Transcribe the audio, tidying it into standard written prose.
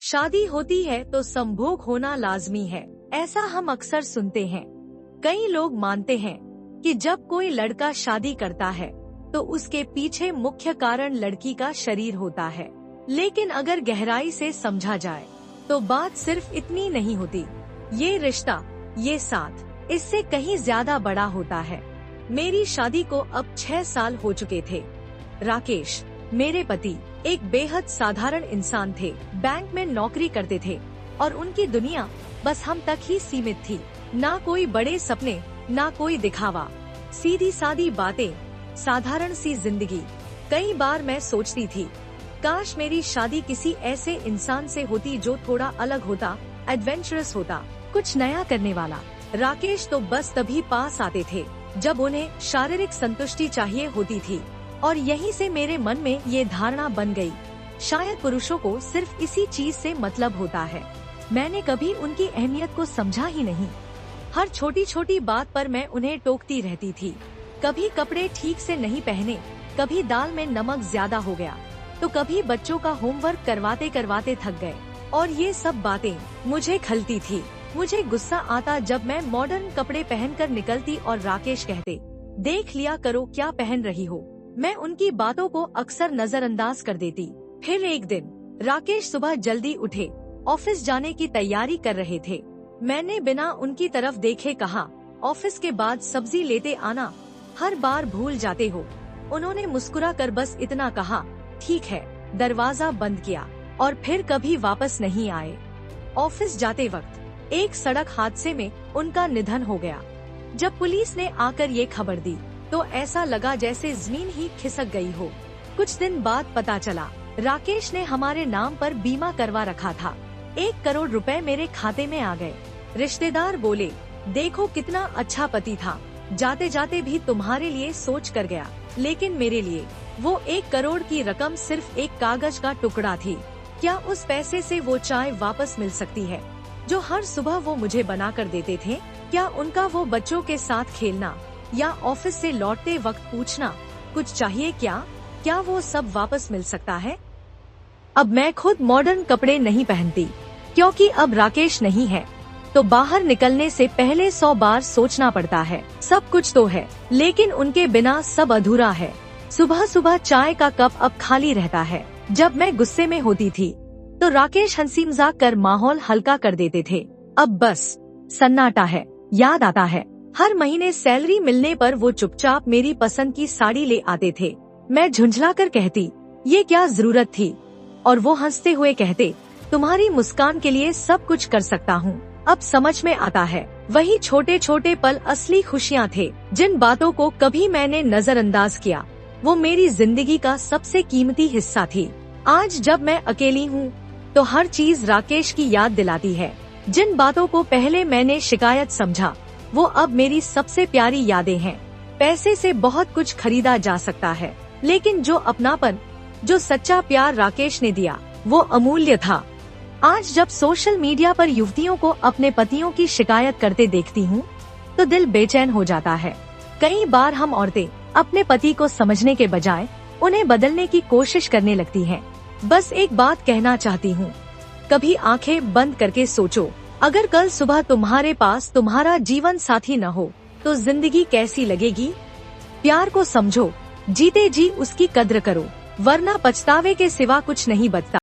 शादी होती है तो संभोग होना लाजमी है, ऐसा हम अक्सर सुनते हैं। कई लोग मानते हैं कि जब कोई लड़का शादी करता है तो उसके पीछे मुख्य कारण लड़की का शरीर होता है। लेकिन अगर गहराई से समझा जाए तो बात सिर्फ इतनी नहीं होती। ये रिश्ता, ये साथ, इससे कहीं ज्यादा बड़ा होता है। मेरी शादी को अब 6 साल हो चुके थे। राकेश, मेरे पति, एक बेहद साधारण इंसान थे। बैंक में नौकरी करते थे और उनकी दुनिया बस हम तक ही सीमित थी। ना कोई बड़े सपने, ना कोई दिखावा, सीधी सादी बातें, साधारण सी जिंदगी। कई बार मैं सोचती थी, काश मेरी शादी किसी ऐसे इंसान से होती जो थोड़ा अलग होता, एडवेंचरस होता, कुछ नया करने वाला। राकेश तो बस तभी पास आते थे जब उन्हें शारीरिक संतुष्टि चाहिए होती थी, और यहीं से मेरे मन में ये धारणा बन गई, शायद पुरुषों को सिर्फ इसी चीज से मतलब होता है। मैंने कभी उनकी अहमियत को समझा ही नहीं। हर छोटी छोटी बात पर मैं उन्हें टोकती रहती थी। कभी कपड़े ठीक से नहीं पहने, कभी दाल में नमक ज्यादा हो गया, तो कभी बच्चों का होमवर्क करवाते करवाते थक गए। और ये सब बातें मुझे खलती थी। मुझे गुस्सा आता जब मैं मॉडर्न कपड़े पहनकर निकलती और राकेश कहते, देख लिया करो क्या पहन रही हो। मैं उनकी बातों को अक्सर नजरअंदाज कर देती। फिर एक दिन राकेश सुबह जल्दी उठे, ऑफिस जाने की तैयारी कर रहे थे। मैंने बिना उनकी तरफ देखे कहा, ऑफिस के बाद सब्जी लेते आना, हर बार भूल जाते हो। उन्होंने मुस्कुराकर बस इतना कहा, ठीक है। दरवाजा बंद किया और फिर कभी वापस नहीं आए। ऑफिस जाते वक्त एक सड़क हादसे में उनका निधन हो गया। जब पुलिस ने आकर ये खबर दी तो ऐसा लगा जैसे जमीन ही खिसक गई हो। कुछ दिन बाद पता चला, राकेश ने हमारे नाम पर बीमा करवा रखा था। 1 करोड़ रुपए मेरे खाते में आ गए। रिश्तेदार बोले, देखो कितना अच्छा पति था, जाते जाते भी तुम्हारे लिए सोच कर गया। लेकिन मेरे लिए वो 1 करोड़ की रकम सिर्फ एक कागज का टुकड़ा थी। क्या उस पैसे से वो चाय वापस मिल सकती है जो हर सुबह वो मुझे बना कर देते थे? क्या उनका वो बच्चों के साथ खेलना या ऑफिस से लौटते वक्त पूछना, कुछ चाहिए क्या? क्या वो सब वापस मिल सकता है? अब मैं खुद मॉडर्न कपड़े नहीं पहनती, क्योंकि अब राकेश नहीं है, तो बाहर निकलने से पहले 100 बार सोचना पड़ता है। सब कुछ तो है, लेकिन उनके बिना सब अधूरा है। सुबह सुबह चाय का कप अब खाली रहता है। जब मैं गुस्से में होती थी तो राकेश हंसी मजाक कर माहौल हल्का कर देते थे। अब बस सन्नाटा है। याद आता है, हर महीने सैलरी मिलने पर वो चुपचाप मेरी पसंद की साड़ी ले आते थे। मैं झुंझलाकर कहती, ये क्या जरूरत थी? और वो हंसते हुए कहते, तुम्हारी मुस्कान के लिए सब कुछ कर सकता हूँ। अब समझ में आता है, वही छोटे छोटे पल असली खुशियाँ थे। जिन बातों को कभी मैंने नजरअंदाज किया, वो मेरी जिंदगी का सबसे कीमती हिस्सा थी। आज जब मैं अकेली हूँ तो हर चीज राकेश की याद दिलाती है। जिन बातों को पहले मैंने शिकायत समझा, वो अब मेरी सबसे प्यारी यादें हैं। पैसे से बहुत कुछ खरीदा जा सकता है, लेकिन जो अपनापन, जो सच्चा प्यार राकेश ने दिया, वो अमूल्य था। आज जब सोशल मीडिया पर युवतियों को अपने पतियों की शिकायत करते देखती हूँ तो दिल बेचैन हो जाता है। कई बार हम औरतें अपने पति को समझने के बजाय उन्हें बदलने की कोशिश करने लगती हैं। बस एक बात कहना चाहती हूँ, कभी आंखें बंद करके सोचो, अगर कल सुबह तुम्हारे पास तुम्हारा जीवन साथी न हो तो जिंदगी कैसी लगेगी? प्यार को समझो, जीते जी उसकी कद्र करो, वरना पछतावे के सिवा कुछ नहीं बचता।